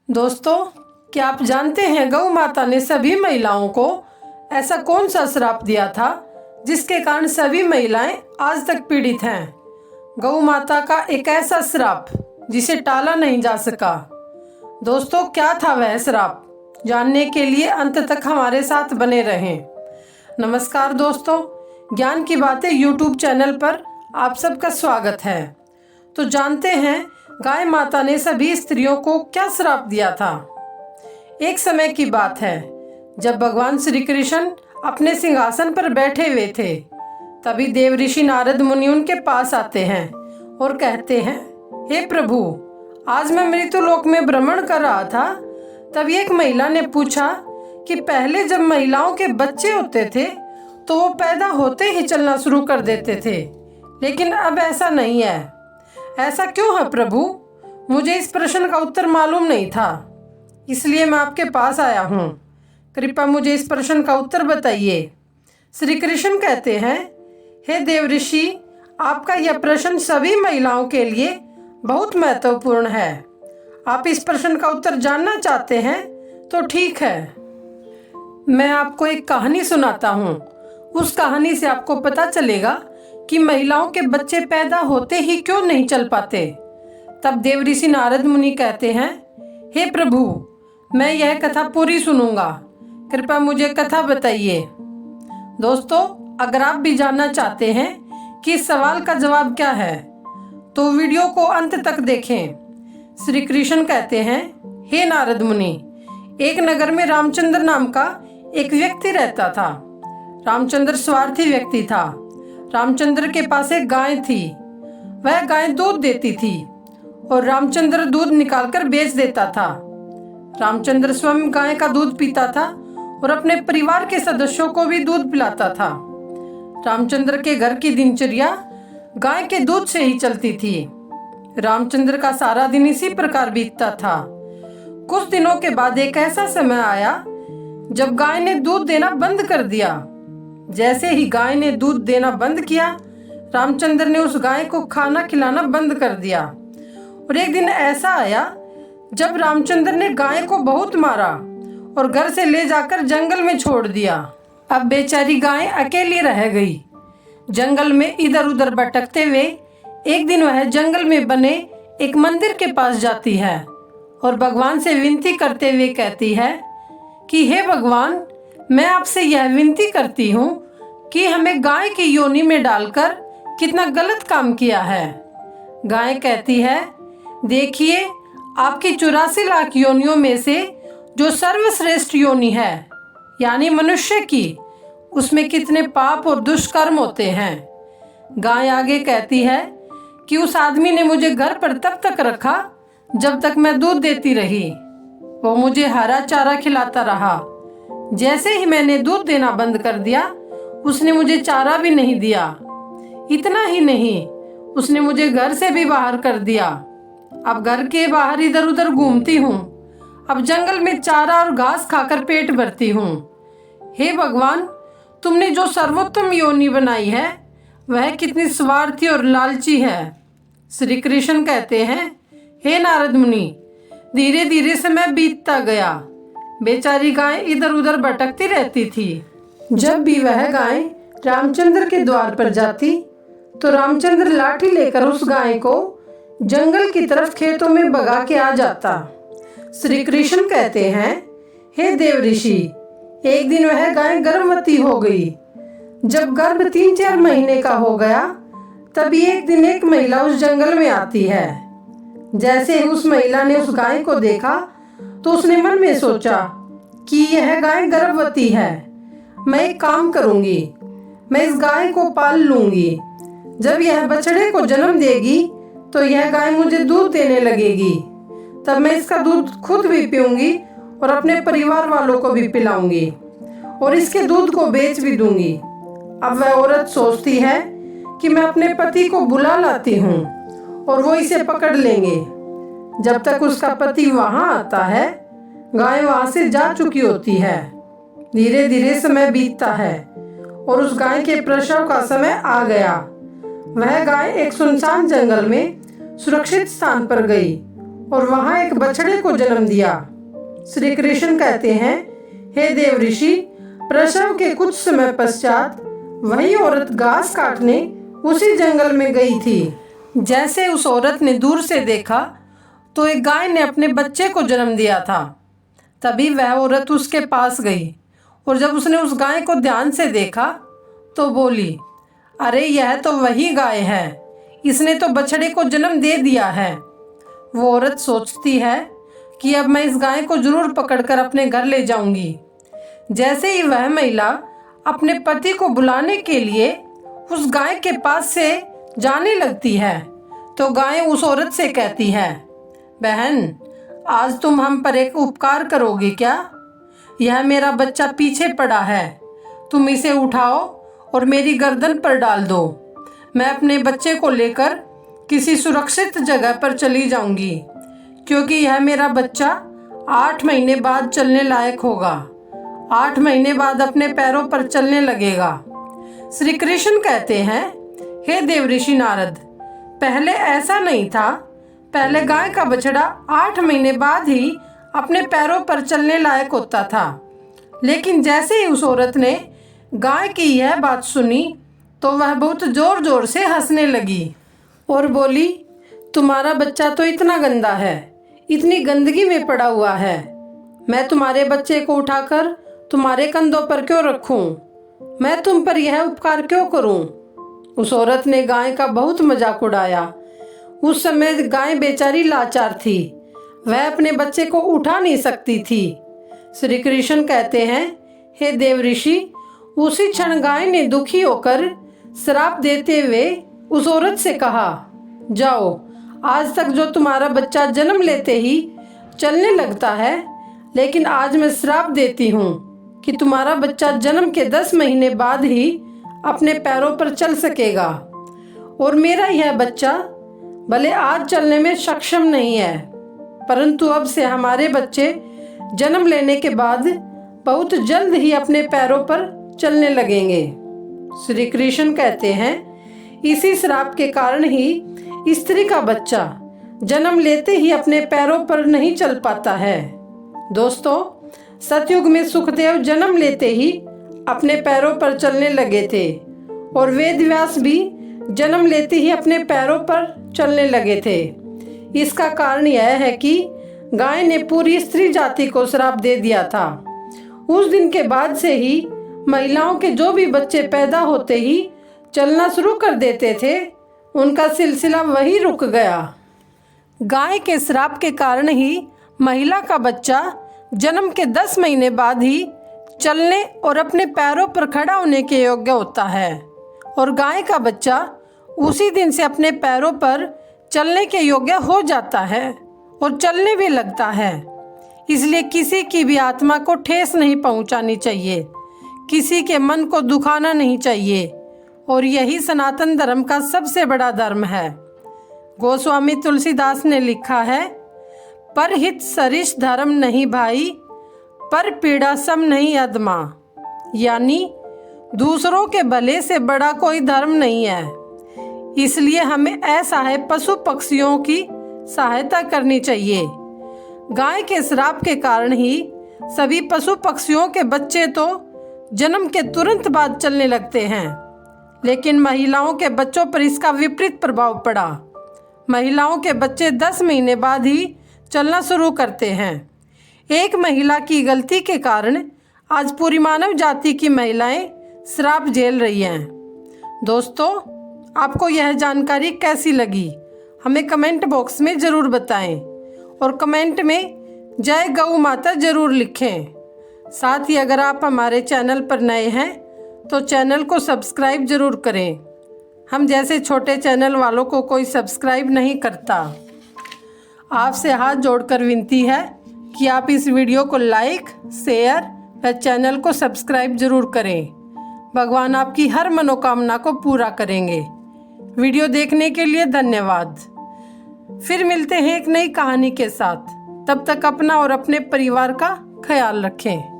दोस्तों, क्या आप जानते हैं गौ माता ने सभी महिलाओं को ऐसा कौन सा श्राप दिया था जिसके कारण सभी महिलाएं आज तक पीड़ित हैं। गौ माता का एक ऐसा श्राप जिसे टाला नहीं जा सका। दोस्तों, क्या था वह श्राप? जानने के लिए अंत तक हमारे साथ बने रहें। नमस्कार दोस्तों, ज्ञान की बातें यूट्यूब चैनल पर आप सबका स्वागत है। तो जानते हैं गाय माता ने सभी स्त्रियों को क्या श्राप दिया था। एक समय की बात है जब भगवान श्री कृष्ण अपने सिंहासन पर बैठे हुए थे। तभी देव ऋषि नारद मुनि उनके पास आते हैं और कहते हैं, हे प्रभु, आज मैं मृत्युलोक में भ्रमण कर रहा था। तभी एक महिला ने पूछा कि पहले जब महिलाओं के बच्चे होते थे तो वो पैदा होते ही चलना शुरू कर देते थे, लेकिन अब ऐसा नहीं है। ऐसा क्यों है प्रभु? मुझे इस प्रश्न का उत्तर मालूम नहीं था, इसलिए मैं आपके पास आया हूँ। कृपया मुझे इस प्रश्न का उत्तर बताइए। श्री कृष्ण कहते हैं, हे देव ऋषि, आपका यह प्रश्न सभी महिलाओं के लिए बहुत महत्वपूर्ण है। आप इस प्रश्न का उत्तर जानना चाहते हैं तो ठीक है, मैं आपको एक कहानी सुनाता हूँ। उस कहानी से आपको पता चलेगा कि महिलाओं के बच्चे पैदा होते ही क्यों नहीं चल पाते। तब देव ऋषि नारद मुनि कहते हैं, हे प्रभु, मैं यह कथा पूरी सुनूंगा, कृपया मुझे कथा बताइए। दोस्तों, अगर आप भी जानना चाहते हैं कि इस सवाल का जवाब क्या है तो वीडियो को अंत तक देखें। श्री कृष्ण कहते हैं, हे नारद मुनि, एक नगर में रामचंद्र नाम का एक व्यक्ति रहता था। रामचंद्र स्वार्थी व्यक्ति था। रामचंद्र के पास एक गाय थी। वह गाय दूध देती थी और रामचंद्र दूध निकालकर बेच देता था। रामचंद्र स्वयं गाय का दूध पीता था और अपने परिवार के सदस्यों को भी दूध पिलाता था। रामचंद्र के घर की दिनचर्या गाय के दूध से ही चलती थी। रामचंद्र का सारा दिन इसी प्रकार बीतता था। कुछ दिनों के बाद एक ऐसा समय आया जब गाय ने दूध देना बंद कर दिया। जैसे ही गाय ने दूध देना बंद किया, रामचंद्र ने उस गाय को खाना खिलाना बंद कर दिया। और एक दिन ऐसा आया जब रामचंद्र ने गाय को बहुत मारा और घर से ले जाकर जंगल में छोड़ दिया। अब बेचारी गाय अकेली रह गई। जंगल में इधर उधर भटकते हुए एक दिन वह जंगल में बने एक मंदिर के पास जाती है और भगवान से विनती करते हुए कहती है कि हे भगवान, मैं आपसे यह विनती करती हूँ कि हमें गाय की योनि में डालकर कितना गलत काम किया है। गाय कहती है, देखिए, आपकी 84 लाख योनियों में से जो सर्वश्रेष्ठ योनि है, यानी मनुष्य की, उसमें कितने पाप और दुष्कर्म होते हैं। गाय आगे कहती है कि उस आदमी ने मुझे घर पर तब तक रखा जब तक मैं दूध देती रही। वो मुझे हरा चारा खिलाता रहा। जैसे ही मैंने दूध देना बंद कर दिया, उसने मुझे चारा भी नहीं दिया। इतना ही नहीं, उसने मुझे घर से भी बाहर कर दिया। अब घर के बाहर इधर उधर घूमती हूँ। अब जंगल में चारा और घास खाकर पेट भरती हूँ। हे भगवान, तुमने जो सर्वोत्तम योनि बनाई है वह कितनी स्वार्थी और लालची है। श्री कृष्ण कहते हैं, हे नारद मुनि, धीरे धीरे समय बीतता गया। बेचारी गाय इधर उधर भटकती रहती थी। जब भी वह गाय रामचंद्र के द्वार पर जाती तो रामचंद्र लाठी लेकर उस गाय को जंगल की तरफ खेतों में भगा के आ जाता। श्री कृष्ण कहते हैं, हे देव ऋषि, एक दिन वह गाय गर्भवती हो गई। जब गर्भ 3-4 महीने का हो गया, तभी एक दिन एक महिला उस जंगल में आती है। जैसे ही उस महिला ने उस गाय को देखा तो उसने मन में सोचा कि यह गाय गर्भवती है। मैं एक काम करूंगी, मैं इस गाय को पाल लूंगी। जब यह बछड़े को जन्म देगी तो यह गाय मुझे दूध देने लगेगी। तब मैं इसका दूध खुद भी पीऊंगी और अपने परिवार वालों को भी पिलाऊंगी और इसके दूध को बेच भी दूंगी। अब वह औरत सोचती है कि मैं अपने पति को बुला लाती हूँ और वो इसे पकड़ लेंगे। जब तक उसका पति वहां आता है, गाय वहां से जा चुकी होती है। धीरे धीरे समय बीतता है और उस गाय के प्रसव का समय आ गया। वह गाय एक सुनसान जंगल में सुरक्षित स्थान पर गई और वहां एक बछड़े को जन्म दिया। श्री कृष्ण कहते हैं, हे देव ऋषि, प्रसव के कुछ समय पश्चात वही औरत घास काटने उसी जंगल में गई थी। जैसे उस औरत ने दूर से देखा तो एक गाय ने अपने बच्चे को जन्म दिया था। तभी वह औरत उसके पास गई और जब उसने उस गाय को ध्यान से देखा तो बोली, अरे यह तो वही गाय है, इसने तो बछड़े को जन्म दे दिया है। वो औरत सोचती है कि अब मैं इस गाय को जरूर पकड़कर अपने घर ले जाऊंगी। जैसे ही वह महिला अपने पति को बुलाने के लिए उस गाय के पास से जाने लगती है तो गाय उस औरत से कहती है, बहन, आज तुम हम पर एक उपकार करोगे क्या? यह मेरा बच्चा पीछे पड़ा है, तुम इसे उठाओ और मेरी गर्दन पर डाल दो। मैं अपने बच्चे को लेकर किसी सुरक्षित जगह पर चली जाऊंगी, क्योंकि यह मेरा बच्चा 8 महीने बाद चलने लायक होगा। 8 महीने बाद अपने पैरों पर चलने लगेगा। श्री कृष्ण कहते हैं, हे देव ऋषि नारद, पहले ऐसा नहीं था। पहले गाय का बछड़ा 8 महीने बाद ही अपने पैरों पर चलने लायक होता था। लेकिन जैसे ही उस औरत ने गाय की यह बात सुनी तो वह बहुत जोर जोर से हंसने लगी और बोली, तुम्हारा बच्चा तो इतना गंदा है, इतनी गंदगी में पड़ा हुआ है। मैं तुम्हारे बच्चे को उठाकर तुम्हारे कंधों पर क्यों रखूं? मैं तुम पर यह उपकार क्यों करूं? उस औरत ने गाय का बहुत मजाक उड़ाया। उस समय गाय बेचारी लाचार थी, वह अपने बच्चे को उठा नहीं सकती थी। श्री कृष्ण कहते हैं, हे देव ऋषि, उसी क्षण गाय ने दुखी होकर श्राप देते हुए उस औरत से कहा, जाओ, आज तक जो तुम्हारा बच्चा जन्म लेते ही चलने लगता है, लेकिन आज मैं श्राप देती हूँ कि तुम्हारा बच्चा जन्म के 10 महीने बाद ही अपने पैरों पर चल सकेगा। और मेरा यह बच्चा भले आज चलने में सक्षम नहीं है, परंतु अब से हमारे बच्चे जन्म लेने के बाद बहुत जल्द ही अपने पैरों पर चलने लगेंगे। श्री कृष्ण कहते हैं, इसी श्राप के कारण ही स्त्री का बच्चा जन्म लेते ही अपने पैरों पर नहीं चल पाता है। दोस्तों, सतयुग में सुखदेव जन्म लेते ही अपने पैरों पर चलने लगे थे और वेदव्यास भी जन्म लेते ही अपने पैरों पर चलने लगे थे। इसका कारण यह है कि गाय ने पूरी स्त्री जाति को श्राप दे दिया था। उस दिन के बाद से ही महिलाओं के जो भी बच्चे पैदा होते ही चलना शुरू कर देते थे, उनका सिलसिला वही रुक गया। गाय के श्राप के कारण ही महिला का बच्चा जन्म के 10 महीने बाद ही चलने और अपने पैरों पर खड़ा होने के योग्य होता है और गाय का बच्चा उसी दिन से अपने पैरों पर चलने के योग्य हो जाता है और चलने भी लगता है। इसलिए किसी की भी आत्मा को ठेस नहीं पहुंचानी चाहिए, किसी के मन को दुखाना नहीं चाहिए, और यही सनातन धर्म का सबसे बड़ा धर्म है। गोस्वामी तुलसीदास ने लिखा है, पर हित सरिष धर्म नहीं भाई, पर पीड़ा सम नहीं अदमा। यानी दूसरों के भले से बड़ा कोई धर्म नहीं है। इसलिए हमें असहाय पशु पक्षियों की सहायता करनी चाहिए। गाय के श्राप के कारण ही सभी पशु पक्षियों के बच्चे तो जन्म के तुरंत बाद चलने लगते हैं, लेकिन महिलाओं के बच्चों पर इसका विपरीत प्रभाव पड़ा। महिलाओं के बच्चे 10 महीने बाद ही चलना शुरू करते हैं। एक महिला की गलती के कारण आज पूरी मानव जाति की महिलाएं श्राप झेल रही हैं। दोस्तों, आपको यह जानकारी कैसी लगी हमें कमेंट बॉक्स में ज़रूर बताएं और कमेंट में जय गौ माता ज़रूर लिखें। साथ ही अगर आप हमारे चैनल पर नए हैं तो चैनल को सब्सक्राइब ज़रूर करें। हम जैसे छोटे चैनल वालों को कोई सब्सक्राइब नहीं करता। आपसे हाथ जोड़कर विनती है कि आप इस वीडियो को लाइक, शेयर व चैनल को सब्सक्राइब ज़रूर करें। भगवान आपकी हर मनोकामना को पूरा करेंगे। वीडियो देखने के लिए धन्यवाद। फिर मिलते हैं एक नई कहानी के साथ। तब तक अपना और अपने परिवार का ख्याल रखें।